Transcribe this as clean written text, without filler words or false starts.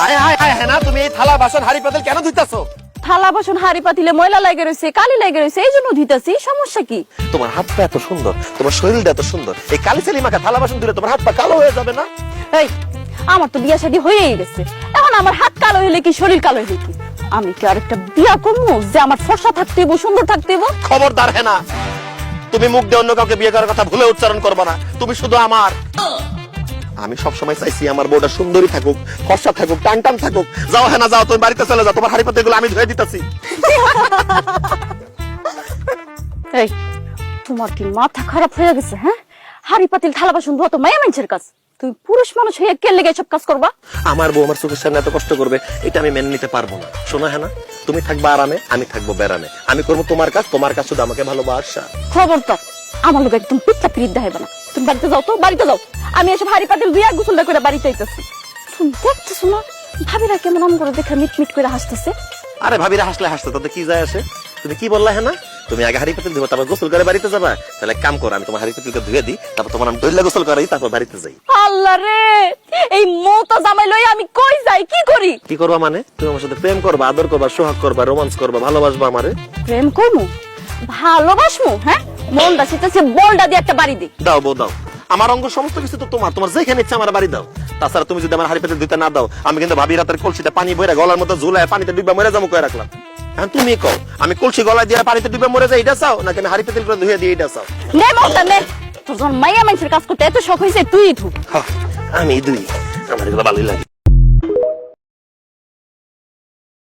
হায় হায় হায় হ্যাঁ না, তুমি এই থালা বাসন হাড়ি পাতিল কেন ধুইতাছো? থালা বাসন হাড়ি পাতিলে ময়লা লাগে রয়েছে, কালি লাগে রয়েছে, এই জন্য ধুইতাছি। সমস্যা কি? তোমার হাত পা এত সুন্দর, তোমার শরীরটা এত সুন্দর, এই কালি চালি মাখা থালা বাসন ধুলে তোমার হাত পা কালো হয়ে যাবে না? এই, আমার তো বিয়া শাদী হয়েই গেছে, এখন আমার হাত কালো হইলে কি শরীর কালো হইলে কি? আমি কি আরেকটা বিয়া করবো যে আমার ফর্সা থাকতে হইব, সুন্দর থাকতে হইব? খবরদার হ্যাঁ না, তুমি মুখ দিয়ে অন্য কাউকে বিয়ে করার কথা ভুলে উচ্চারণ করবে না। তুমি শুধু আমার। আমি সবসময় চাইছি আমার বউটা সুন্দরী থাকুক, ফর্সা থাকুক, টান টান থাকুক। যাও হ্যাঁ না, যাও, তুমি বাড়িতে চলে যাও, তোমার হাড়ি পাতিল গুলো আমি ধুয়ে দিতেছি। এই, তোমার কি মাথা খারাপ হয়ে গেছে? হ্যাঁ, হাড়ি পাতিল থালা বাসন ধোয়া তো মায়া মানুষের কাজ। তুমি পুরুষ মানুষ হয়ে কে লেগে সব কাজ করবা? আমার বউ আমার চোখের সামনে এত কষ্ট করবে, এটা আমি মেনে নিতে পারবো না। শোনো হ্যাঁ না, তুমি থাকবা আরামে, আমি থাকবো বেড়ামে। আমি করবো তোমার কাজ, তোমার কাজ শুধু আমাকে ভালোবাসা। খবরদার আমার লোক একদম পিঠা পিরিত দেখাইবে না। তুমি বাড়িতে যাও তো, বাড়িতে যাও। আমি এসব হাড়ি পাতিল বিয়া গোসলটা করে বাড়িতে আইতেছি। তুমি দেখতেছো না ভাবিরা কেমন আম করে দেখে মিট মিট করে হাসতেছে? আরে ভাবিরা হাসলে হাসতে তাতে কি যায় আসে? তুমি কি বললা হ্যাঁ না? তুমি আগে হাড়ি পাতিল ধুবো, তারপর গোসল করে বাড়িতে যাবা। তাহলে এক কাম করো, আমি তোমার হাড়ি পাতিলকে ধুয়ে দিই, তারপর তোমার আমি দইলা গোসল করাই, তারপর বাড়িতে যাই। আল্লাহ রে, এই মৌতা জামাই লই আমি কই যাই, কি করি? কি করবা মানে? তুমি আমার সাথে প্রেম করবা, আদর করবা, সোহাগ করবা, রোমান্স করবা, ভালোবাসবা আমারে? প্রেম করমু, ভালোবাসমু? হ্যাঁ, মনটা সেটাছে বলটা দিয়ে একটা বাড়ি দি। দাও বউ দাও, আমার অঙ্গ সমস্ত কিছু তো তোমার, তোমার যেখানে ইচ্ছা আমার বাড়ি দাও। তাছাড়া তুমি যদি আমার হাড়ি পাতিল দিতে না দাও, আমি কিন্তু ভাবির হাতের কলসিতে পানি ভরে গলার মতো ঝুলায় পানিতে ডুবে মরে যাবো কয়ে রাখলাম। এখন তুমি কও, আমি কলসি গলায় দিয়ে পানিতে ডুবে মরে যাই এটা চাও, নাকি আমি হাড়ি পাতিল করে ধুয়ে দিয়ে এটা চাও? নে মৌতা নে, তোর যখন মাইয়া মানুষের কাজ করতে এত শখ হয়েছে তুই ধু। আমি দুই, আমার এগুলো ভালোই লাগে।